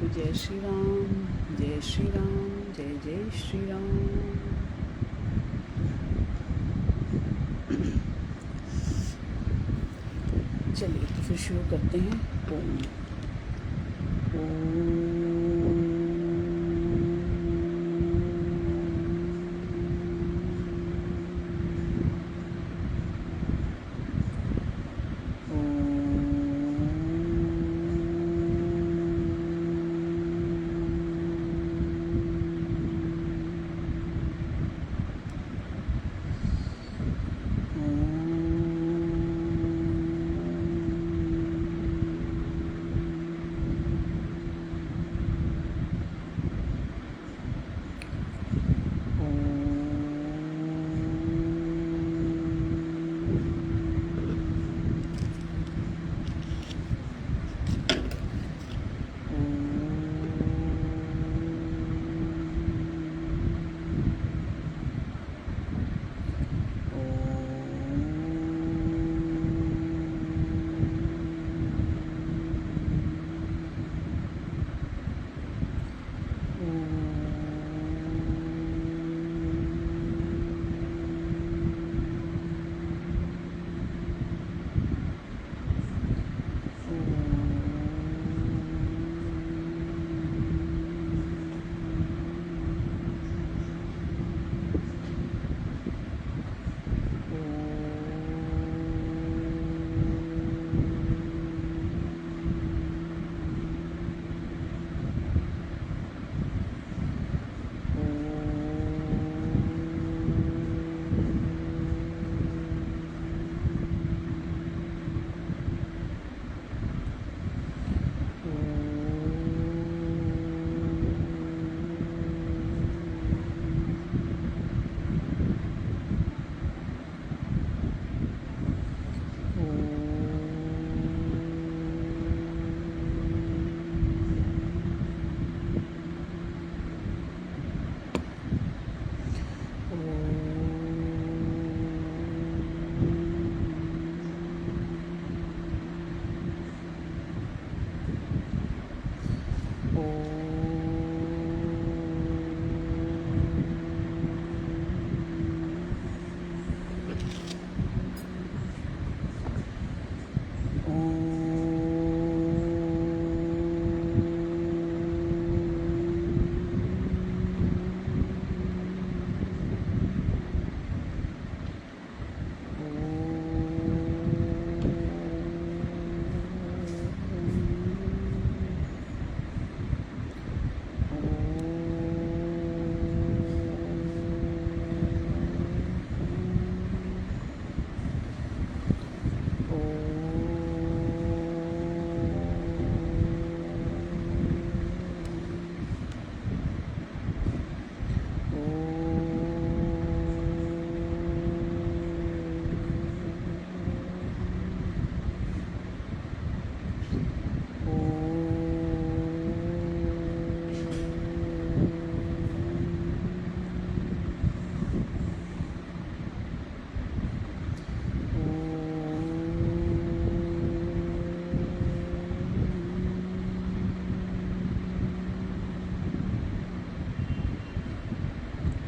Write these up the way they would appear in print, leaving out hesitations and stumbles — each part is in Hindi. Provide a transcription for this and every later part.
जय श्री राम, जय श्री राम, जय जय श्री राम। चलिए तो फिर शुरू करते हैं। ओम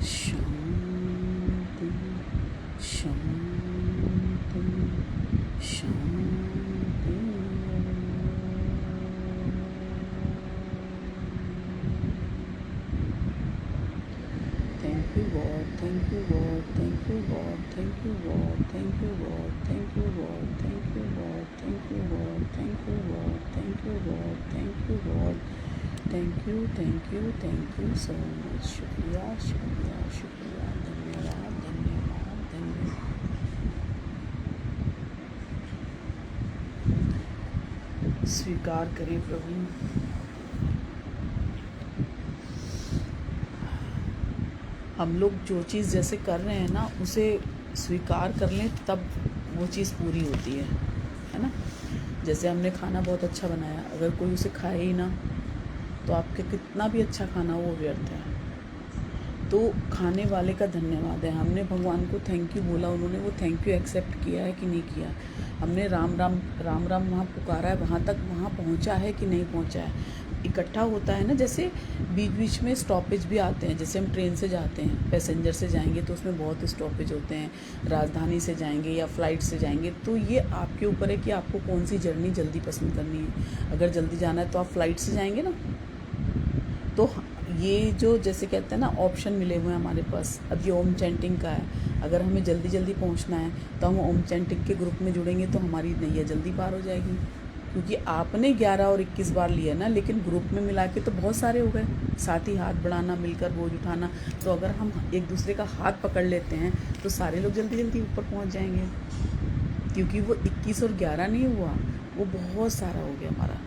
शांति शांति शांति। Thank you God, thank you God, thank you God, thank you God, thank you God, thank you God, thank you God, thank you God, thank you God, thank you God, thank you God, thank you so much। शुक्रिया शुक्रिया शुक्रिया, धन्यवाद धन्यवाद धन्यवाद। स्वीकार करें प्रभु, हम लोग जो चीज़ जैसे कर रहे हैं ना उसे स्वीकार कर लें तब वो चीज़ पूरी होती है ना। जैसे हमने खाना बहुत अच्छा बनाया, अगर कोई उसे खाए ही ना तो आपके कितना भी अच्छा खाना वो व्यर्थ है। तो खाने वाले का धन्यवाद है। हमने भगवान को थैंक यू बोला, उन्होंने वो थैंक यू एक्सेप्ट किया है कि नहीं किया। हमने राम राम राम राम वहाँ पुकारा है, वहाँ तक वहाँ पहुँचा है कि नहीं पहुँचा है। इकट्ठा होता है ना, जैसे बीच बीच में स्टॉपेज भी आते हैं। जैसे हम ट्रेन से जाते हैं, पैसेंजर से जाएंगे तो उसमें बहुत स्टॉपेज होते हैं, राजधानी से जाएंगे या फ़्लाइट से जाएंगे, तो ये आपके ऊपर है कि आपको कौन सी जर्नी जल्दी पसंद करनी है। अगर जल्दी जाना है तो आप फ़्लाइट से जाएंगे ना। तो ये जो जैसे कहते हैं ना ऑप्शन मिले हुए हैं हमारे पास, अब ये ओम चैंटिंग का है। अगर हमें जल्दी जल्दी पहुंचना है तो हम ओम चैंटिंग के ग्रुप में जुड़ेंगे तो हमारी नैया जल्दी पार हो जाएगी, क्योंकि आपने 11 और 21 बार लिया ना, लेकिन ग्रुप में मिला के तो बहुत सारे हो गए। साथ ही हाथ बढ़ाना, मिलकर बोझ उठाना, तो अगर हम एक दूसरे का हाथ पकड़ लेते हैं तो सारे लोग जल्दी जल्दी ऊपर पहुँच जाएंगे, क्योंकि वो 21 और 11 नहीं हुआ, वो बहुत सारा हो गया हमारा।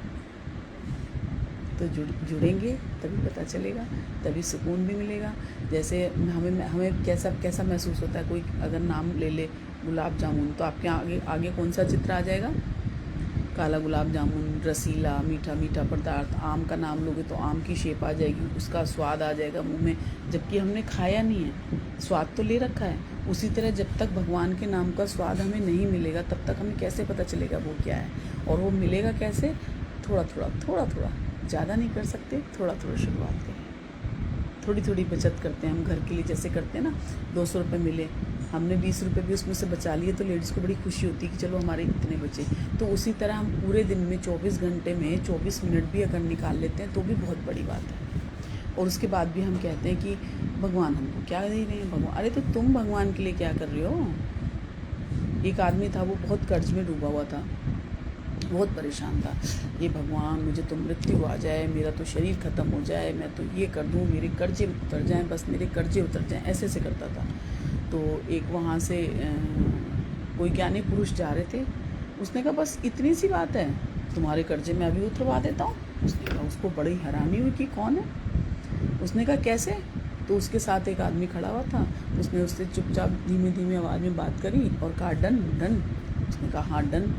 तो जुड़ेंगे तभी पता चलेगा, तभी सुकून भी मिलेगा। जैसे हमें कैसा महसूस होता है, कोई अगर नाम ले ले गुलाब जामुन, तो आपके आगे कौन सा चित्र आ जाएगा? काला गुलाब जामुन, रसीला मीठा मीठा पदार्थ। आम का नाम लोगे तो आम की शेप आ जाएगी, उसका स्वाद आ जाएगा मुंह में, जबकि हमने खाया नहीं है, स्वाद तो ले रखा है। उसी तरह जब तक भगवान के नाम का स्वाद हमें नहीं मिलेगा तब तक हमें कैसे पता चलेगा वो क्या है। और वो मिलेगा कैसे? थोड़ा थोड़ा, ज़्यादा नहीं कर सकते, थोड़ा शुरुआत करें, थोड़ी थोड़ी बचत करते हैं हम घर के लिए। जैसे करते हैं ना, 200 रुपये मिले, हमने 20 रुपये भी उसमें से बचा लिए तो लेडीज़ को बड़ी खुशी होती है कि चलो हमारे इतने बचे। तो उसी तरह हम पूरे दिन में 24 घंटे में 24 मिनट भी अगर निकाल लेते हैं तो भी बहुत बड़ी बात है। और उसके बाद भी हम कहते हैं कि भगवान हमको क्या दे रहे हैं। भगवान, अरे तो तुम भगवान के लिए क्या कर रहे हो? एक आदमी था, वो बहुत कर्ज में डूबा हुआ था, बहुत परेशान था। ये भगवान, मुझे तो मृत्यु आ जाए, मेरा तो शरीर ख़त्म हो जाए, मैं तो ये कर दूँ, मेरे कर्जे उतर जाएं, बस मेरे कर्जे उतर जाएं, ऐसे करता था। तो एक वहाँ से कोई ज्ञानी पुरुष जा रहे थे, उसने कहा बस इतनी सी बात है, तुम्हारे कर्जे मैं अभी उतरवा देता हूँ। उसने कहा, उसको बड़ी हैरानी हुई कि कौन है। उसने कहा कैसे? तो उसके साथ एक आदमी खड़ा हुआ था, उसने उससे चुपचाप धीमी आवाज़ में बात करी और कहा डन। उसने कहा हाँ डन।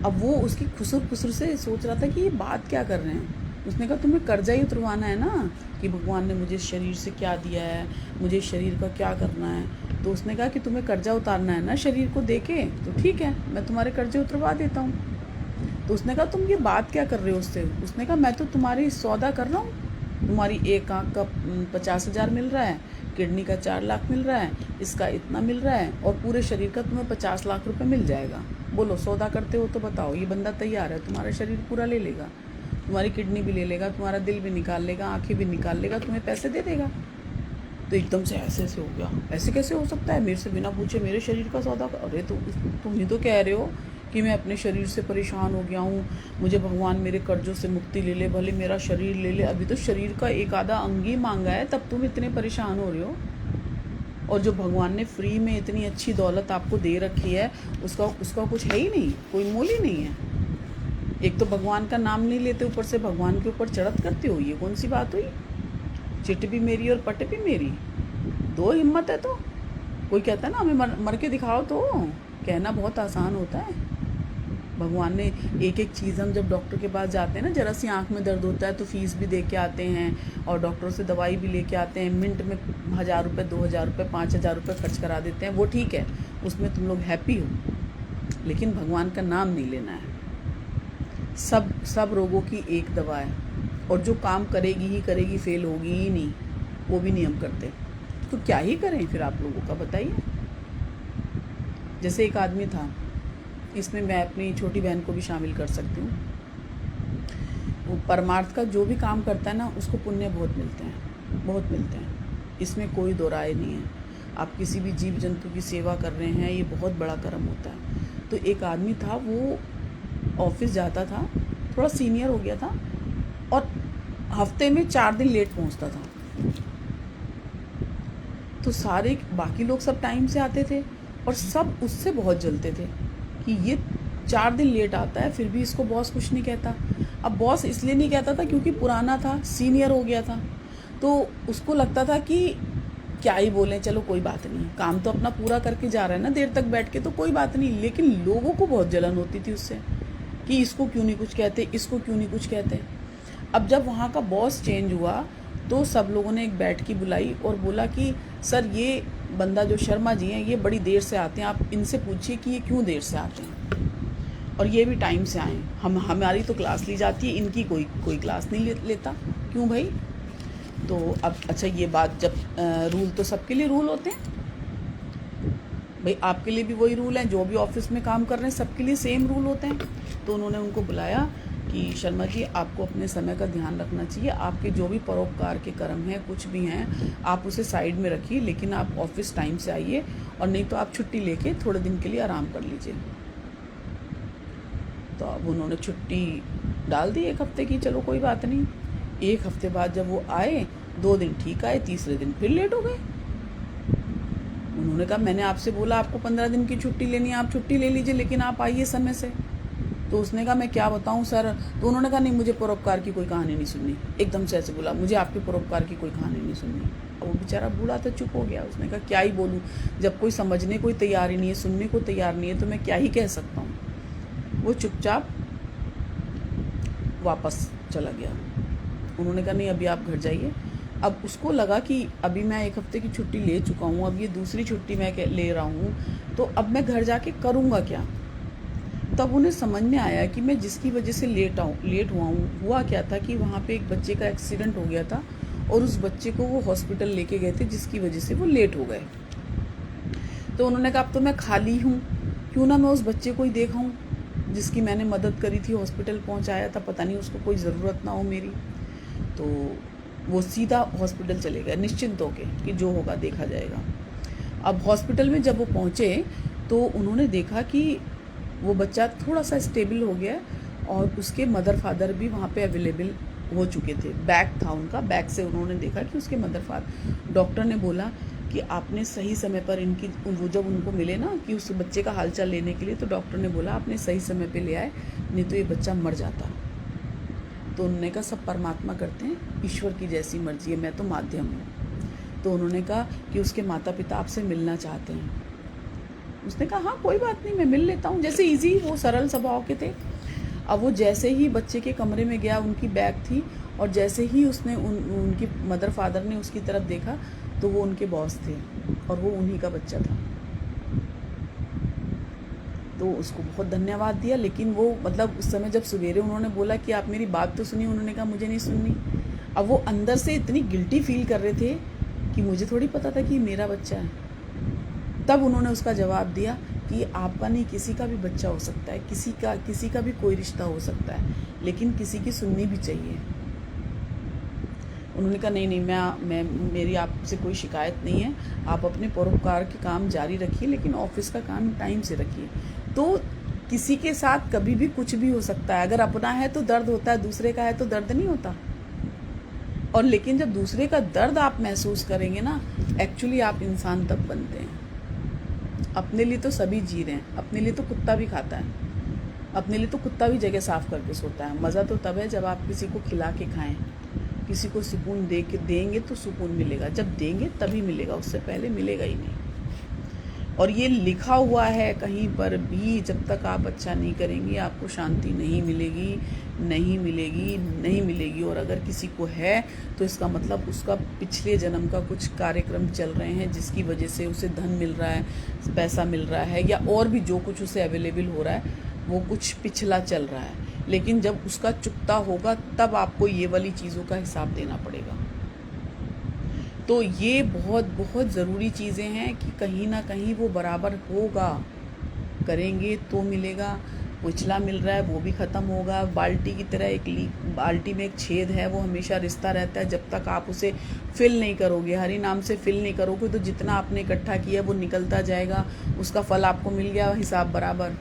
अब वो उसकी खुसर से सोच रहा था कि ये बात क्या कर रहे हैं। उसने कहा तुम्हें कर्जा ही उतरवाना है ना, कि भगवान ने मुझे शरीर से क्या दिया है, मुझे शरीर का क्या करना है। तो उसने कहा कि तुम्हें कर्जा उतारना है ना शरीर को देके, तो ठीक है मैं तुम्हारे कर्जे उतरवा देता हूँ। तो उसने कहा तुम ये बात क्या कर रहे हो उससे? उसने कहा मैं तो तुम्हारी सौदा कर रहा हूँ, तुम्हारी एक आँख का 50,000 मिल रहा है, किडनी का 4 लाख मिल रहा है, इसका इतना मिल रहा है, और पूरे शरीर का तुम्हें 50 लाख रुपए मिल जाएगा। बोलो सौदा करते हो तो बताओ। ये बंदा तैयार है, तुम्हारा शरीर पूरा ले लेगा, तुम्हारी किडनी भी ले लेगा, तुम्हारा दिल भी निकाल लेगा, आंखें भी निकाल लेगा, तुम्हें पैसे दे देगा। तो एकदम से ऐसे हो गया, ऐसे कैसे हो सकता है? मेरे से बिना पूछे मेरे शरीर का सौदा? अरे तुम ही तो कह रहे हो कि मैं अपने शरीर से परेशान हो गया हूँ, मुझे भगवान मेरे कर्जों से मुक्ति ले ले, भले मेरा शरीर ले ले। अभी तो शरीर का एक आधा अंग ही मांगा है, तब तुम इतने परेशान हो रहे हो। और जो भगवान ने फ्री में इतनी अच्छी दौलत आपको दे रखी है, उसका कुछ है ही नहीं, कोई मोल ही नहीं है। एक तो भगवान का नाम नहीं लेते, ऊपर से भगवान के ऊपर चढ़त करते हो, ये कौन सी बात हुई? चिट भी मेरी और पट भी मेरी, दो हिम्मत है तो। कोई कहता है ना हमें मर के दिखाओ, तो कहना बहुत आसान होता है। भगवान ने एक चीज़, हम जब डॉक्टर के पास जाते हैं ना, जरा सी आँख में दर्द होता है तो फीस भी दे के आते हैं और डॉक्टर से दवाई भी लेके आते हैं, मिनट में 1,000 रुपये, 2,000 रुपये, 5,000 रुपये खर्च करा देते हैं, वो ठीक है, उसमें तुम लोग हैप्पी हो। लेकिन भगवान का नाम नहीं लेना है। सब रोगों की एक दवा है, और जो काम करेगी ही करेगी, फेल होगी ही नहीं, वो भी नहीं हम करते। तो क्या ही करें फिर आप लोगों का, बताइए। जैसे एक आदमी था, इसमें मैं अपनी छोटी बहन को भी शामिल कर सकती हूँ। वो परमार्थ का जो भी काम करता है ना, उसको पुण्य बहुत मिलते हैं, इसमें कोई दो राय नहीं है। आप किसी भी जीव जंतु की सेवा कर रहे हैं, ये बहुत बड़ा कर्म होता है। तो एक आदमी था, वो ऑफिस जाता था, थोड़ा सीनियर हो गया था, और हफ्ते में 4 दिन लेट पहुँचता था। तो सारे बाकी लोग सब टाइम से आते थे और सब उससे बहुत जलते थे कि ये 4 दिन लेट आता है, फिर भी इसको बॉस कुछ नहीं कहता। अब बॉस इसलिए नहीं कहता था क्योंकि पुराना था, सीनियर हो गया था, तो उसको लगता था कि क्या ही बोलें, चलो कोई बात नहीं, काम तो अपना पूरा करके जा रहा है ना देर तक बैठ के, तो कोई बात नहीं। लेकिन लोगों को बहुत जलन होती थी उससे कि इसको क्यों नहीं कुछ कहते, इसको क्यों नहीं कुछ कहते। अब जब वहाँ का बॉस चेंज हुआ तो सब लोगों ने एक बैठकी बुलाई और बोला कि सर, ये बंदा जो शर्मा जी हैं, ये बड़ी देर से आते हैं, आप इनसे पूछिए कि ये क्यों देर से आते हैं। और ये भी टाइम से आएँ। हमारी तो क्लास ली जाती है, इनकी कोई क्लास नहीं लेता। क्यों भाई? तो अब अच्छा, ये बात जब रूल तो सबके लिए रूल होते हैं भाई, आपके लिए भी वही रूल हैं, जो भी ऑफिस में काम कर रहे हैं सबके लिए सेम रूल होते हैं। तो उन्होंने उनको बुलाया कि शर्मा जी, आपको अपने समय का ध्यान रखना चाहिए। आपके जो भी परोपकार के कर्म हैं, कुछ भी हैं, आप उसे साइड में रखिए, लेकिन आप ऑफिस टाइम से आइए, और नहीं तो आप छुट्टी लेके थोड़े दिन के लिए आराम कर लीजिए। तो अब उन्होंने छुट्टी डाल दी 1 हफ्ते की, चलो कोई बात नहीं। 1 हफ्ते बाद जब वो आए, 2 दिन ठीक आए, तीसरे दिन फिर लेट हो गए। उन्होंने कहा मैंने आपसे बोला आपको 15 दिन की छुट्टी लेनी है, आप छुट्टी ले लीजिए, लेकिन आप आइए समय से। तो उसने कहा मैं क्या बताऊं सर। तो उन्होंने कहा नहीं, मुझे परोपकार की कोई कहानी नहीं सुननी। एकदम से ऐसे बोला, मुझे आपके परोपकार की कोई कहानी नहीं सुननी। वो बेचारा बूढ़ा था, चुप हो गया। उसने कहा क्या ही बोलूँ, जब कोई समझने को तैयार ही नहीं है, सुनने को तैयार नहीं है, तो मैं क्या ही कह सकता हूँ। वो चुपचाप वापस चला गया। उन्होंने कहा नहीं, अभी आप घर जाइए। अब उसको लगा कि अभी मैं 1 हफ्ते की छुट्टी ले चुका हूँ, अब ये दूसरी छुट्टी मैं ले रहा हूँ, तो अब मैं घर जाके करूँगा क्या। तब उन्हें समझ में आया कि मैं जिसकी वजह से लेट हुआ हूँ, हुआ क्या था कि वहाँ पे एक बच्चे का एक्सीडेंट हो गया था, और उस बच्चे को वो हॉस्पिटल लेके गए थे, जिसकी वजह से वो लेट हो गए। तो उन्होंने कहा अब तो मैं खाली हूँ, क्यों ना मैं उस बच्चे को ही देखाऊँ जिसकी मैंने मदद करी थी, हॉस्पिटल पहुँचाया था, पता नहीं उसको कोई ज़रूरत ना हो मेरी। तो वो सीधा हॉस्पिटल चले गए, निश्चिंत होके कि जो होगा देखा जाएगा। अब हॉस्पिटल में जब वो पहुँचे, तो उन्होंने देखा कि वो बच्चा थोड़ा सा स्टेबल हो गया, और उसके मदर फादर भी वहाँ पे अवेलेबल हो चुके थे। बैग था उनका, बैग से उन्होंने देखा कि उसके मदर फादर। डॉक्टर ने बोला कि आपने सही समय पर इनकी, वो जब उनको मिले ना कि उस बच्चे का हालचाल लेने के लिए, तो डॉक्टर ने बोला आपने सही समय पे ले आए, नहीं तो ये बच्चा मर जाता। तो उन्होंने कहा सब परमात्मा करते हैं, ईश्वर की जैसी मर्जी है, मैं तो माध्यम हूँ। तो उन्होंने कहा कि उसके माता पिता आपसे मिलना चाहते हैं। उसने कहा हाँ कोई बात नहीं, मैं मिल लेता हूँ। जैसे इजी, वो सरल स्वभाव के थे। अब वो जैसे ही बच्चे के कमरे में गया, उनकी बैग थी, और जैसे ही उसने उनकी मदर फादर ने उसकी तरफ देखा, तो वो उनके बॉस थे, और वो उन्हीं का बच्चा था। तो उसको बहुत धन्यवाद दिया, लेकिन वो मतलब उस समय जब सवेरे उन्होंने बोला कि आप मेरी बात तो सुनिए, उन्होंने कहा मुझे नहीं सुननी। अब वो अंदर से इतनी गिल्टी फील कर रहे थे कि मुझे थोड़ी पता था कि मेरा बच्चा है। तब उन्होंने उसका जवाब दिया कि आपका नहीं, किसी का भी बच्चा हो सकता है, किसी का भी कोई रिश्ता हो सकता है, लेकिन किसी की सुननी भी चाहिए। उन्होंने कहा नहीं, मैं मेरी आपसे कोई शिकायत नहीं है, आप अपने परोपकार के काम जारी रखिए, लेकिन ऑफिस का काम टाइम से रखिए। तो किसी के साथ कभी भी कुछ भी हो सकता है। अगर अपना है तो दर्द होता है, दूसरे का है तो दर्द नहीं होता। और लेकिन जब दूसरे का दर्द आप महसूस करेंगे ना, एक्चुअली आप इंसान तब बनते हैं। अपने लिए तो सभी जी रहे हैं, अपने लिए तो कुत्ता भी खाता है, अपने लिए तो कुत्ता भी जगह साफ करके सोता है। मज़ा तो तब है जब आप किसी को खिला के खाएं, किसी को सुकून देंगे तो सुकून मिलेगा, जब देंगे तभी मिलेगा, उससे पहले मिलेगा ही नहीं। और ये लिखा हुआ है कहीं पर भी, जब तक आप अच्छा नहीं करेंगे आपको शांति नहीं मिलेगी, नहीं मिलेगी, नहीं मिलेगी। और अगर किसी को है तो इसका मतलब उसका पिछले जन्म का कुछ कार्यक्रम चल रहे हैं, जिसकी वजह से उसे धन मिल रहा है, पैसा मिल रहा है, या और भी जो कुछ उसे अवेलेबल हो रहा है, वो कुछ पिछला चल रहा है। लेकिन जब उसका चुकता होगा तब आपको ये वाली चीज़ों का हिसाब देना पड़ेगा। तो ये बहुत बहुत ज़रूरी चीज़ें हैं कि कहीं ना कहीं वो बराबर होगा, करेंगे तो मिलेगा। पिछला मिल रहा है वो भी ख़त्म होगा। बाल्टी की तरह एक लीक, बाल्टी में एक छेद है, वो हमेशा रिश्ता रहता है। जब तक आप उसे फिल नहीं करोगे, हरि नाम से फिल नहीं करोगे, तो जितना आपने इकट्ठा किया वो निकलता जाएगा। उसका फल आपको मिल गया, हिसाब बराबर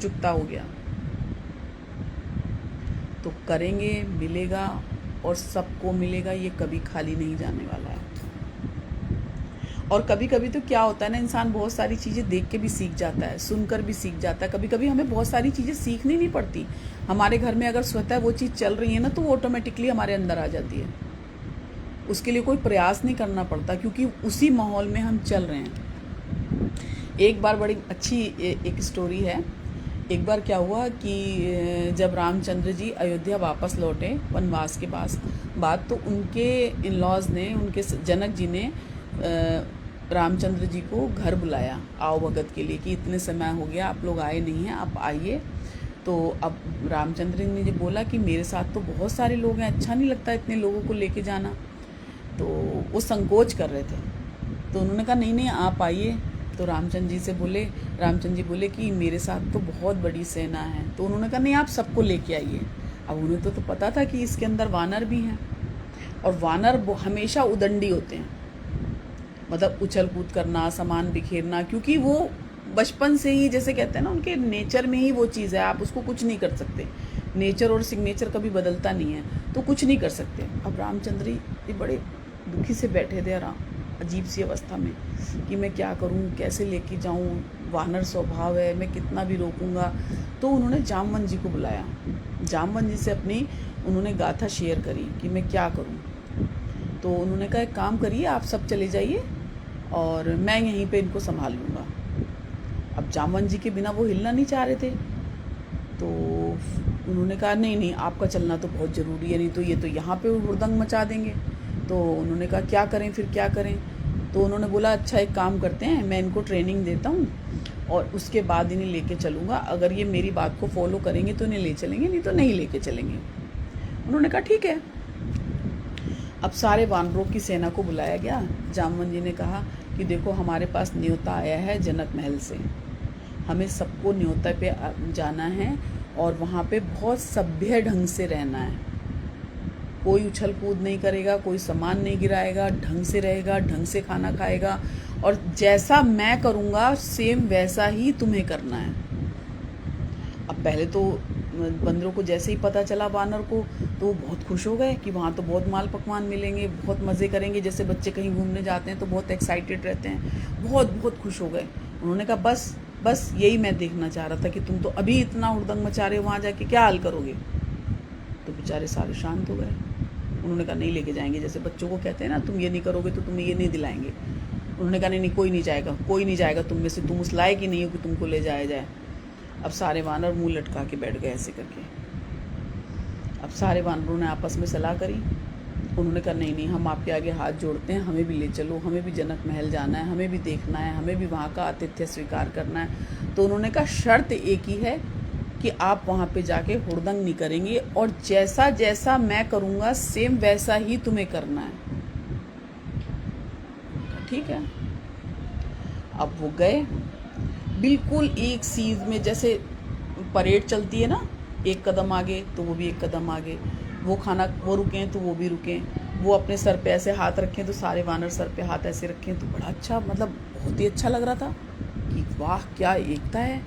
चुकता हो गया। तो करेंगे, मिलेगा, और सबको मिलेगा, ये कभी खाली नहीं जाने वाला है। और कभी कभी तो क्या होता है ना, इंसान बहुत सारी चीज़ें देख के भी सीख जाता है, सुनकर भी सीख जाता है। कभी कभी हमें बहुत सारी चीज़ें सीखनी नहीं पड़ती। हमारे घर में अगर स्वतः वो चीज़ चल रही है ना, तो वो ऑटोमेटिकली हमारे अंदर आ जाती है। उसके लिए कोई प्रयास नहीं करना पड़ता, क्योंकि उसी माहौल में हम चल रहे हैं। एक बार बड़ी अच्छी एक स्टोरी है। एक बार क्या हुआ कि जब रामचंद्र जी अयोध्या वापस लौटे वनवास के बाद, तो उनके इन लॉज ने, उनके जनक जी ने रामचंद्र जी को घर बुलाया आओ भगत के लिए, कि इतने समय हो गया आप लोग आए नहीं हैं, आप आइए तो अब रामचंद्र ने जो बोला कि मेरे साथ तो बहुत सारे लोग हैं, अच्छा नहीं लगता इतने लोगों को लेके जाना। तो वो संकोच कर रहे थे। तो उन्होंने कहा नहीं नहीं आप आइए। तो रामचंद्र जी बोले कि मेरे साथ तो बहुत बड़ी सेना है। तो उन्होंने कहा नहीं आप सबको लेके आइए। अब उन्हें तो पता था कि इसके अंदर वानर भी हैं, और वानर हमेशा उदंडी होते हैं, मतलब उछल कूद करना, सामान बिखेरना, क्योंकि वो बचपन से ही, जैसे कहते हैं ना, उनके नेचर में ही वो चीज़ है, आप उसको कुछ नहीं कर सकते। नेचर और सिग्नेचर कभी बदलता नहीं है, तो कुछ नहीं कर सकते। अब रामचंद्र जी बड़े दुखी से बैठे थे, अजीब सी अवस्था में, कि मैं क्या करूं, कैसे लेके जाऊं, वानर स्वभाव है, मैं कितना भी रोकूंगा। तो उन्होंने जामवंत जी को बुलाया, जामवंत जी से अपनी उन्होंने गाथा शेयर करी कि मैं क्या करूं। तो उन्होंने कहा एक काम करिए, आप सब चले जाइए और मैं यहीं पे इनको संभाल लूँगा। अब जामवंत जी के बिना वो हिलना नहीं चाह रहे थे। तो उन्होंने कहा नहीं नहीं आपका चलना तो बहुत ज़रूरी है, नहीं तो ये तो यहाँ पे हुड़दंग मचा देंगे। तो उन्होंने कहा क्या करें, फिर क्या करें। तो उन्होंने बोला अच्छा एक काम करते हैं, मैं इनको ट्रेनिंग देता हूँ और उसके बाद इन्हें लेके चलूँगा, अगर ये मेरी बात को फॉलो करेंगे तो इन्हें ले चलेंगे, नहीं तो नहीं लेके चलेंगे। उन्होंने कहा ठीक है। अब सारे वानरों की सेना को बुलाया गया। जामवंत जी ने कहा कि देखो हमारे पास न्योता आया है जनक महल से, हमें सबको न्योता पे जाना है और वहाँ पे बहुत सभ्य ढंग से रहना है, कोई उछल कूद नहीं करेगा, कोई सामान नहीं गिराएगा, ढंग से रहेगा, ढंग से खाना खाएगा, और जैसा मैं करूँगा सेम वैसा ही तुम्हें करना है। अब पहले तो बंदरों को जैसे ही पता चला वानर को, तो वो बहुत खुश हो गए कि वहाँ तो बहुत माल पकवान मिलेंगे, बहुत मज़े करेंगे, जैसे बच्चे कहीं घूमने जाते हैं तो बहुत एक्साइटेड रहते हैं, बहुत खुश हो गए। उन्होंने कहा बस यही मैं देखना चाह रहा था कि तुम तो अभी इतना हुड़दंग मचा रहे हो, वहाँ जाके क्या हाल करोगे। तो बेचारे सारे शांत हो गए। उन्होंने कहा नहीं लेके जाएंगे, जैसे बच्चों को कहते हैं ना तुम ये नहीं करोगे तो तुम्हें ये नहीं दिलाएंगे। उन्होंने कहा नहीं कोई नहीं जाएगा तुम में से, तुम उस लायक ही नहीं हो कि तुमको ले जाया जाए। अब सारे वानर मुंह लटका के बैठ गए ऐसे करके। अब सारे वानरों ने आपस में सलाह करी। उन्होंने कहा नहीं हम आपके आगे हाथ जोड़ते हैं, हमें भी ले चलो, हमें भी जनक महल जाना है, हमें भी देखना है, हमें भी वहाँ का आतिथ्य स्वीकार करना है। तो उन्होंने कहा शर्त एक ही है कि आप वहाँ पे जाके हुड़दंग नहीं करेंगे, और जैसा जैसा मैं करूँगा सेम वैसा ही तुम्हें करना है। ठीक है। अब वो गए बिल्कुल एक सीध में, जैसे परेड चलती है ना, एक कदम आगे तो वो भी एक कदम आगे, वो रुकें तो वो भी रुकें, वो अपने सर पे ऐसे हाथ रखें तो सारे वानर सर पे हाथ ऐसे रखें। तो बड़ा अच्छा, मतलब बहुत ही अच्छा लग रहा था कि वाह क्या एकता है।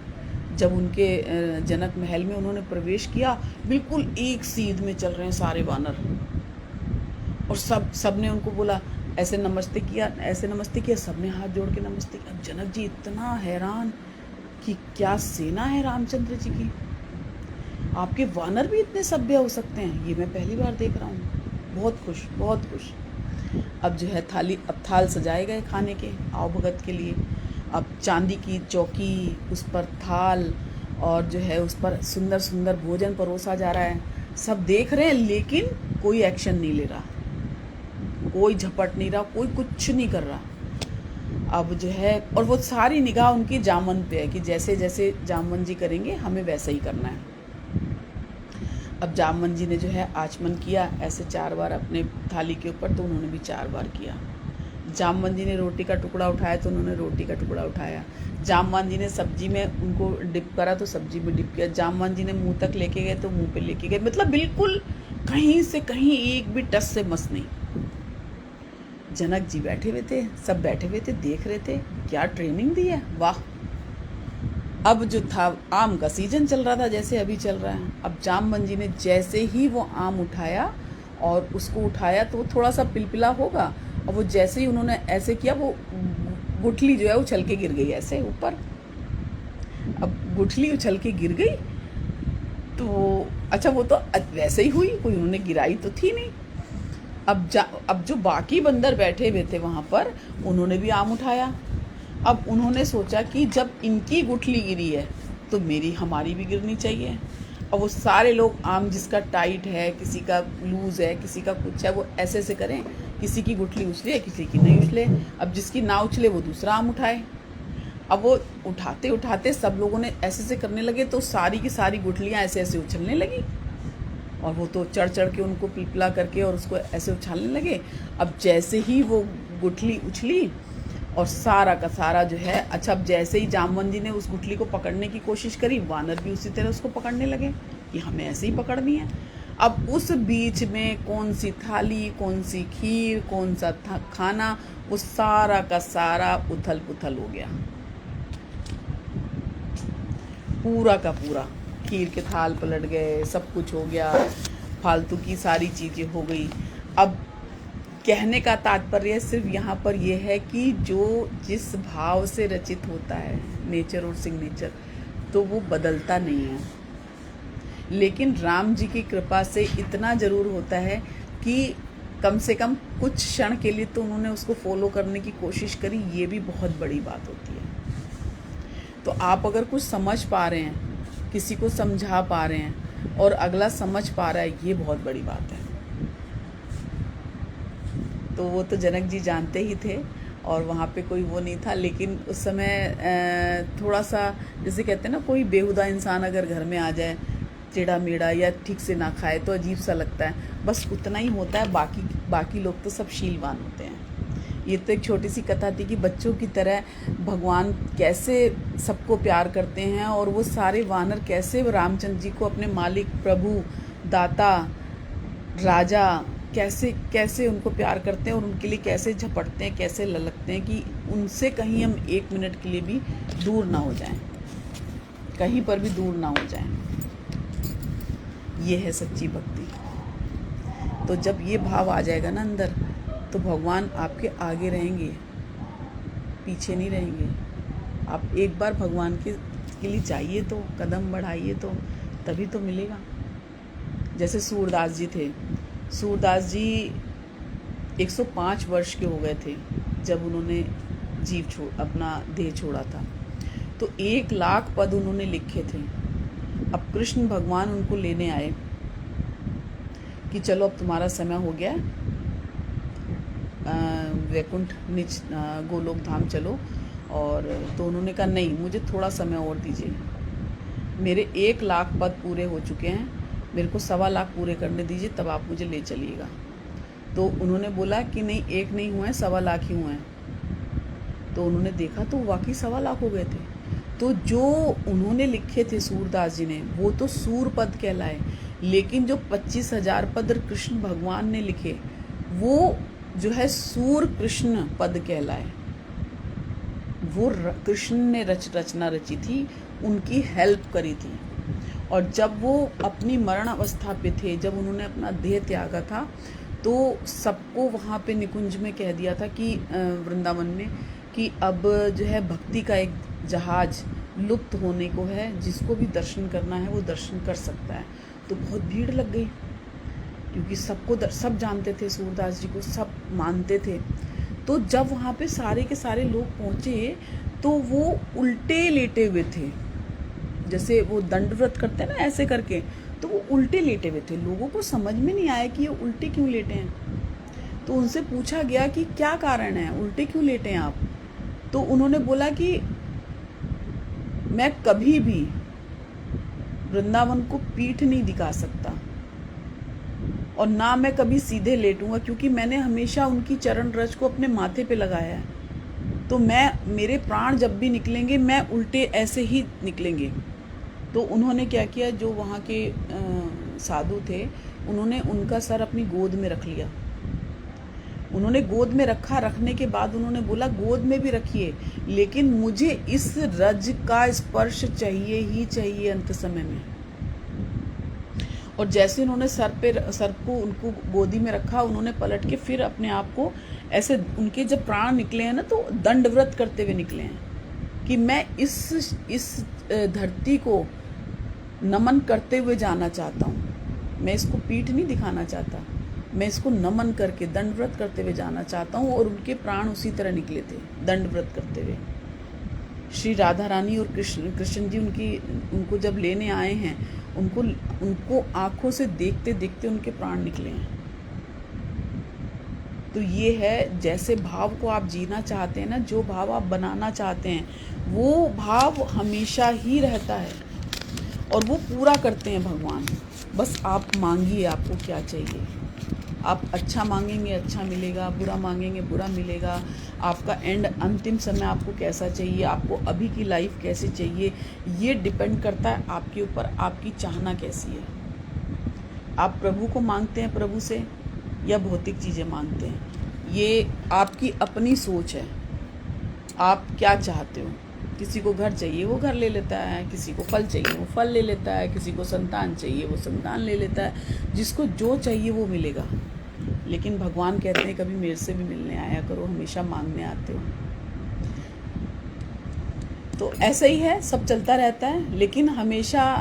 जब उनके जनक महल में उन्होंने प्रवेश किया, बिल्कुल एक सीध में चल रहे हैं सारे वानर, और सब ने उनको बोला, ऐसे नमस्ते किया, सबने हाथ जोड़ के नमस्ते किया। जनक जी इतना हैरान कि क्या सेना है रामचंद्र जी की, आपके वानर भी इतने सभ्य हो सकते हैं, ये मैं पहली बार देख रहा हूँ। बहुत खुश। अब जो है अब थाल सजाए गए खाने के, आओ भगत के लिए। अब चांदी की चौकी, उस पर थाल, और जो है उस पर सुंदर सुंदर भोजन परोसा जा रहा है। सब देख रहे हैं लेकिन कोई एक्शन नहीं ले रहा, कोई झपट नहीं रहा, कोई कुछ नहीं कर रहा। अब जो है, और वो सारी निगाह उनकी जामवंत पे है कि जैसे जैसे जामवंत जी करेंगे हमें वैसा ही करना है। अब जामवंत जी ने जो है आचमन किया ऐसे 4 बार अपने थाली के ऊपर, तो उन्होंने भी 4 बार किया। जामवंत जी ने रोटी का टुकड़ा उठाया तो उन्होंने रोटी का टुकड़ा उठाया। जामवंत जी ने सब्जी में उनको डिप करा तो सब्जी में डिप किया। जामवंत जी ने मुंह तक लेके गए तो मुंह पे लेके गए, मतलब बिल्कुल कहीं से कहीं एक भी टस से मस नहीं। जनक जी बैठे हुए थे, सब बैठे हुए थे, देख रहे थे, क्या ट्रेनिंग दी है, वाह। अब जो था आम का सीजन चल रहा था, जैसे अभी चल रहा है। अब जामवंत जी ने जैसे ही वो आम उठाया, और उसको उठाया तो थोड़ा सा पिलपिला होगा, और वो जैसे ही उन्होंने ऐसे किया, वो गुठली जो है उछल के गिर गई ऐसे ऊपर। अब गुठली उछल के गिर गई तो अच्छा, वो तो वैसे ही हुई, कोई उन्होंने गिराई तो थी नहीं। अब जो बाकी बंदर बैठे हुए थे वहाँ पर, उन्होंने भी आम उठाया। अब उन्होंने सोचा कि जब इनकी गुठली गिरी है तो हमारी भी गिरनी चाहिए। और वो सारे लोग आम, जिसका टाइट है, किसी का लूज़ है, किसी का कुछ है, वो ऐसे ऐसे करें, किसी की गुठली उछले, किसी की नहीं उछले। अब जिसकी ना उछले वो दूसरा आम उठाए। अब वो उठाते उठाते सब लोगों ने ऐसे ऐसे करने लगे, तो सारी की सारी गुठलियाँ ऐसे ऐसे उछलने लगी, और वो तो चढ़ चढ़ के उनको पिलपिला करके और उसको ऐसे उछालने लगे। अब जैसे ही वो गुठली उछली और सारा का सारा जो है, अच्छा, अब जैसे ही जामवंत जी ने उस गुठली को पकड़ने की कोशिश करी, वानर भी उसी तरह उसको पकड़ने लगे कि हमें ऐसे ही पकड़नी है। अब उस बीच में कौन सी थाली, कौन सी खीर, कौन सा खाना, वो सारा का सारा उथल पुथल हो गया, पूरा का पूरा। खीर के थाल पलट गए, सब कुछ हो गया, फालतू की सारी चीज़ें हो गई। अब कहने का तात्पर्य सिर्फ यहाँ पर यह है कि जो जिस भाव से रचित होता है नेचर और सिग्नेचर, तो वो बदलता नहीं है। लेकिन राम जी की कृपा से इतना ज़रूर होता है कि कम से कम कुछ क्षण के लिए तो उन्होंने उसको फॉलो करने की कोशिश करी, ये भी बहुत बड़ी बात होती है। तो आप अगर कुछ समझ पा रहे हैं, किसी को समझा पा रहे हैं और अगला समझ पा रहा है, ये बहुत बड़ी बात है। तो वो तो जनक जी जानते ही थे और वहाँ पे कोई वो नहीं था, लेकिन उस समय थोड़ा सा, जैसे कहते हैं ना, कोई बेहुदा इंसान अगर घर में आ जाए, टेढ़ा मेढ़ा या ठीक से ना खाए तो अजीब सा लगता है, बस उतना ही होता है। बाकी लोग तो सब शीलवान होते हैं। ये तो एक छोटी सी कथा थी कि बच्चों की तरह भगवान कैसे सबको प्यार करते हैं, और वो सारे वानर कैसे रामचंद्र जी को अपने मालिक, प्रभु, दाता, राजा, कैसे कैसे उनको प्यार करते हैं और उनके लिए कैसे झपटते हैं, कैसे ललकते हैं कि उनसे कहीं हम 1 मिनट के लिए भी दूर ना हो जाएं, कहीं पर भी दूर ना हो जाएं। ये है सच्ची भक्ति। तो जब ये भाव आ जाएगा ना अंदर, तो भगवान आपके आगे रहेंगे, पीछे नहीं रहेंगे। आप एक बार भगवान के लिए जाइए, तो कदम बढ़ाइए, तो तभी तो मिलेगा। जैसे सूरदास जी थे, सूरदास जी 105 वर्ष के हो गए थे जब उन्होंने अपना देह छोड़ा था। तो 1 लाख पद उन्होंने लिखे थे। अब कृष्ण भगवान उनको लेने आए कि चलो अब तुम्हारा समय हो गया, वैकुंठ निज गोलोक धाम चलो। और तो उन्होंने कहा नहीं, मुझे थोड़ा समय और दीजिए, मेरे 1 लाख पद पूरे हो चुके हैं, मेरे को 1.25 लाख पूरे करने दीजिए, तब आप मुझे ले चलिएगा। तो उन्होंने बोला कि नहीं, 1 नहीं हुए हैं, 1.25 लाख ही हुए हैं। तो उन्होंने देखा तो वाकई 1.25 लाख हो गए थे। तो जो उन्होंने लिखे थे सूरदास जी ने, वो तो सूर पद कहलाए, लेकिन जो 25,000 पद कृष्ण भगवान ने लिखे, वो जो है सूर कृष्ण पद कहलाए। वो कृष्ण ने रचना रची थी, उनकी हेल्प करी थी। और जब वो अपनी मरण अवस्था पे थे, जब उन्होंने अपना देह त्यागा था, तो सबको वहाँ पे निकुंज में कह दिया था कि वृंदावन में, कि अब जो है भक्ति का एक जहाज लुप्त होने को है, जिसको भी दर्शन करना है वो दर्शन कर सकता है। तो बहुत भीड़ लग गई, क्योंकि सब जानते थे सूरदास जी को, सब मानते थे। तो जब वहाँ पे सारे के सारे लोग पहुँचे, तो वो उल्टे लेटे हुए थे, जैसे वो दंडव्रत करते हैं ना, ऐसे करके, तो वो उल्टे लेटे हुए थे। लोगों को समझ में नहीं आया कि ये उल्टे क्यों लेटे हैं। तो उनसे पूछा गया कि क्या कारण है, उल्टे क्यों लेटे हैं आप। तो उन्होंने बोला कि मैं कभी भी वृंदावन को पीठ नहीं दिखा सकता, और ना मैं कभी सीधे लेटूंगा, क्योंकि मैंने हमेशा उनकी चरण रज को अपने माथे पे लगाया है। तो मेरे प्राण जब भी निकलेंगे, मैं उल्टे ऐसे ही निकलेंगे। तो उन्होंने क्या किया, जो वहाँ के साधु थे, उन्होंने उनका सर अपनी गोद में रख लिया। उन्होंने गोद में रखने के बाद उन्होंने बोला, गोद में भी रखिए, लेकिन मुझे इस रज का स्पर्श चाहिए ही चाहिए अंत समय में। और जैसे उन्होंने सर को उनको गोदी में रखा, उन्होंने पलट के फिर अपने आप को ऐसे, उनके जब प्राण निकले हैं ना, तो दंडव्रत करते हुए निकले हैं कि मैं इस धरती को नमन करते हुए जाना चाहता हूँ। मैं इसको पीठ नहीं दिखाना चाहता, मैं इसको नमन करके दंडव्रत करते हुए जाना चाहता हूँ। और उनके प्राण उसी तरह निकले थे, दंडव्रत करते हुए। श्री राधा रानी और कृष्ण जी उनको जब लेने आए हैं, उनको आंखों से देखते देखते उनके प्राण निकले हैं। तो ये है, जैसे भाव को आप जीना चाहते हैं ना, जो भाव आप बनाना चाहते हैं वो भाव हमेशा ही रहता है और वो पूरा करते हैं भगवान। बस आप मांगिए आपको क्या चाहिए। आप अच्छा मांगेंगे अच्छा मिलेगा, बुरा मांगेंगे बुरा मिलेगा। आपका एंड अंतिम समय आपको कैसा चाहिए, आपको अभी की लाइफ कैसी चाहिए, ये डिपेंड करता है आपके ऊपर, आपकी चाहना कैसी है। आप प्रभु को मांगते हैं प्रभु से या भौतिक चीज़ें मांगते हैं, ये आपकी अपनी सोच है। आप क्या चाहते हो। किसी को घर चाहिए वो घर ले लेता है, किसी को फल चाहिए वो फल ले लेता है, किसी को संतान चाहिए वो संतान ले लेता है। जिसको जो चाहिए वो मिलेगा। लेकिन भगवान कहते हैं कभी मेरे से भी मिलने आया करो, हमेशा मांगने आते हो। तो ऐसा ही है, सब चलता रहता है, लेकिन हमेशा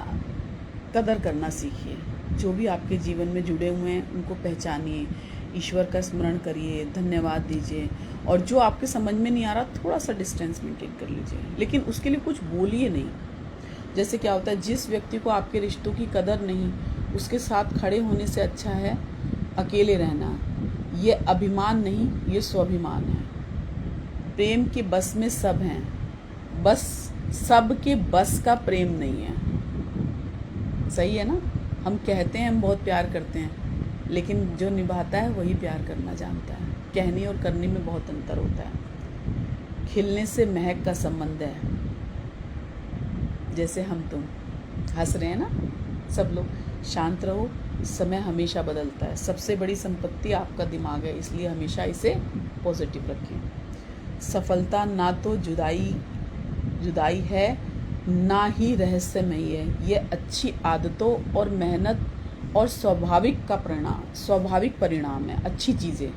कदर करना सीखिए। जो भी आपके जीवन में जुड़े हुए हैं उनको पहचानिए, ईश्वर का स्मरण करिए, धन्यवाद दीजिए। और जो आपके समझ में नहीं आ रहा थोड़ा सा डिस्टेंस मेंटेन कर लीजिए, लेकिन उसके लिए कुछ बोलिए नहीं। जैसे क्या होता है, जिस व्यक्ति को आपके रिश्तों की कदर नहीं, उसके साथ खड़े होने से अच्छा है अकेले रहना। ये अभिमान नहीं, ये स्वाभिमान है। प्रेम के बस में सब हैं, बस सबके बस का प्रेम नहीं है। सही है ना। हम कहते हैं हम बहुत प्यार करते हैं, लेकिन जो निभाता है वही प्यार करना जानता है। कहने और करने में बहुत अंतर होता है। खिलने से महक का संबंध है। जैसे हम तुम हंस रहे हैं ना, सब लोग शांत रहो, समय हमेशा बदलता है। सबसे बड़ी संपत्ति आपका दिमाग है, इसलिए हमेशा इसे पॉजिटिव रखें। सफलता ना तो जुदाई है, ना ही रहस्यमयी है। ये अच्छी आदतों और मेहनत और स्वाभाविक परिणाम है। अच्छी चीज़ें,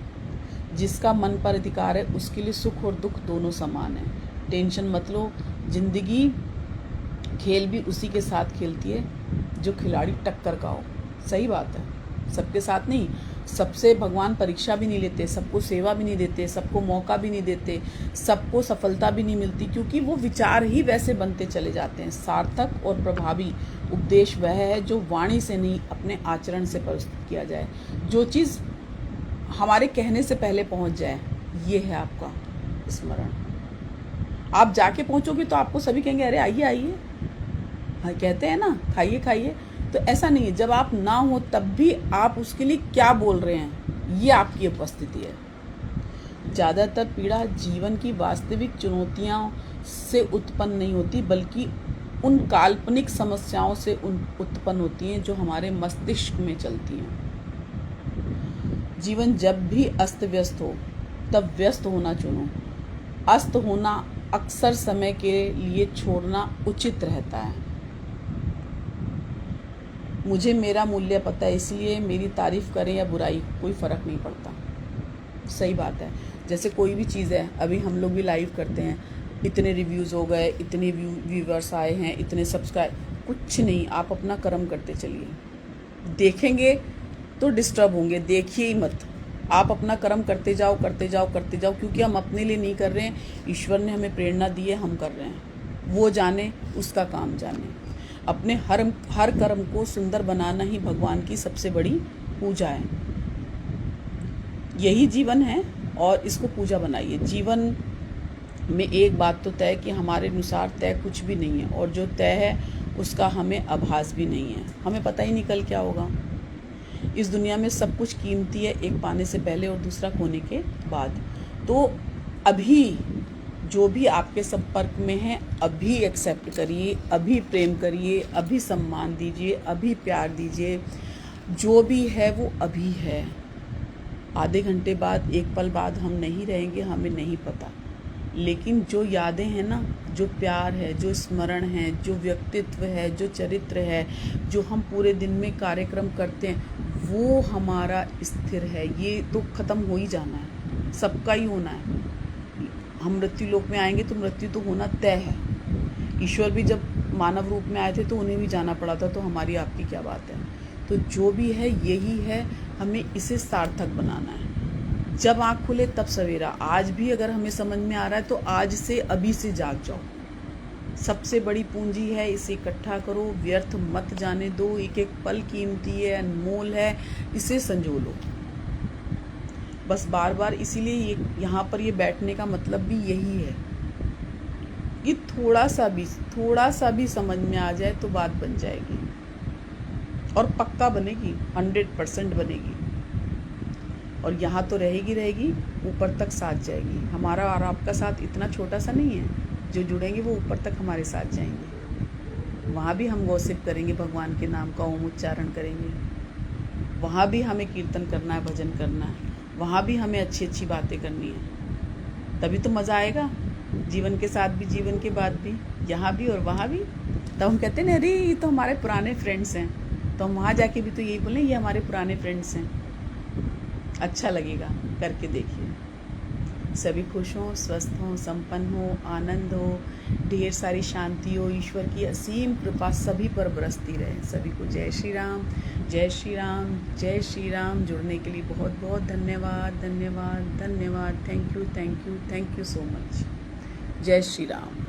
जिसका मन पर अधिकार है उसके लिए सुख और दुख दोनों समान है। टेंशन मत लो, जिंदगी खेल भी उसी के साथ खेलती है जो खिलाड़ी टक्कर का हो। सही बात है, सबके साथ नहीं। सबसे भगवान परीक्षा भी नहीं लेते, सबको सेवा भी नहीं देते, सबको मौका भी नहीं देते, सबको सफलता भी नहीं मिलती, क्योंकि वो विचार ही वैसे बनते चले जाते हैं। सार्थक और प्रभावी उपदेश वह है जो वाणी से नहीं अपने आचरण से प्रस्तुत किया जाए। जो चीज़ हमारे कहने से पहले पहुंच जाए, ये है आपका स्मरण। आप जाके पहुंचोगे तो आपको सभी कहेंगे अरे आइए आइए, हाँ कहते हैं ना खाइए खाइए। तो ऐसा नहीं है, जब आप ना हो तब भी आप उसके लिए क्या बोल रहे हैं, ये आपकी उपस्थिति है। ज़्यादातर पीड़ा जीवन की वास्तविक चुनौतियों से उत्पन्न नहीं होती, बल्कि उन काल्पनिक समस्याओं से उत्पन्न होती हैं जो हमारे मस्तिष्क में चलती हैं। जीवन जब भी अस्त व्यस्त हो तब व्यस्त होना चुनो। अस्त होना अक्सर समय के लिए छोड़ना उचित रहता है। मुझे मेरा मूल्य पता है, इसलिए मेरी तारीफ़ करें या बुराई कोई फ़र्क नहीं पड़ता। सही बात है। जैसे कोई भी चीज़ है, अभी हम लोग भी लाइव करते हैं, इतने रिव्यूज़ हो गए, इतने व्यूवर्स आए हैं, इतने सब्सक्राइब, कुछ नहीं, आप अपना कर्म करते चलिए। देखेंगे तो डिस्टर्ब होंगे, देखिए ही मत। आप अपना कर्म करते जाओ करते जाओ करते जाओ, क्योंकि हम अपने लिए नहीं कर रहे हैं, ईश्वर ने हमें प्रेरणा दी है, हम कर रहे हैं। वो जाने, उसका काम जाने। अपने हर कर्म को सुंदर बनाना ही भगवान की सबसे बड़ी पूजा है। यही जीवन है और इसको पूजा बनाइए। जीवन में एक बात तो तय कि हमारे अनुसार तय कुछ भी नहीं है, और जो तय है उसका हमें आभास भी नहीं है। हमें पता ही नहीं कल क्या होगा। इस दुनिया में सब कुछ कीमती है, एक पाने से पहले और दूसरा खोने के बाद। तो अभी जो भी आपके संपर्क में है, अभी एक्सेप्ट करिए, अभी प्रेम करिए, अभी सम्मान दीजिए, अभी प्यार दीजिए। जो भी है वो अभी है। आधे घंटे बाद, एक पल बाद हम नहीं रहेंगे, हमें नहीं पता। लेकिन जो यादें हैं ना, जो प्यार है, जो स्मरण है, जो व्यक्तित्व है, जो चरित्र है, जो हम पूरे दिन में कार्यक्रम करते हैं, वो हमारा स्थिर है। ये तो ख़त्म हो ही जाना है, सबका ही होना है। हम मृत्यु लोक में आएंगे तो मृत्यु तो होना तय है। ईश्वर भी जब मानव रूप में आए थे तो उन्हें भी जाना पड़ा था, तो हमारी आपकी क्या बात है। तो जो भी है यही है, हमें इसे सार्थक बनाना है। जब आँख खुले तब सवेरा। आज भी अगर हमें समझ में आ रहा है तो आज से, अभी से जाग जाओ। सबसे बड़ी पूंजी है, इसे इकट्ठा करो, व्यर्थ मत जाने दो। एक एक पल कीमती है, अनमोल है, इसे संजो लो। बस बार बार इसीलिए ये यहाँ पर ये बैठने का मतलब भी यही है कि थोड़ा सा भी समझ में आ जाए तो बात बन जाएगी, और पक्का बनेगी, 100% बनेगी। और यहाँ तो रहेगी, ऊपर तक साथ जाएगी। हमारा और आपका साथ इतना छोटा सा नहीं है, जो जुड़ेंगे वो ऊपर तक हमारे साथ जाएंगे। वहाँ भी हम गॉसिप करेंगे, भगवान के नाम का ओम उच्चारण करेंगे, वहाँ भी हमें कीर्तन करना है, भजन करना है, वहाँ भी हमें अच्छी अच्छी बातें करनी है। तभी तो मज़ा आएगा, जीवन के साथ भी, जीवन के बाद भी, यहाँ भी और वहाँ भी। तब हम कहते हैं अरे ये तो हमारे पुराने फ्रेंड्स हैं, तो हम वहाँ जाके भी तो यही बोलें ये हमारे पुराने फ्रेंड्स हैं। अच्छा लगेगा, करके देखिए। सभी खुश हों, स्वस्थ हों, संपन्न हो, आनंद हो, ढेर सारी शांति हो, ईश्वर की असीम कृपा सभी पर बरसती रहे। सभी को जय श्री राम, जय श्री राम, जय श्री राम। जुड़ने के लिए बहुत बहुत धन्यवाद, धन्यवाद, धन्यवाद। Thank you, thank you, thank you so much. जय श्री राम।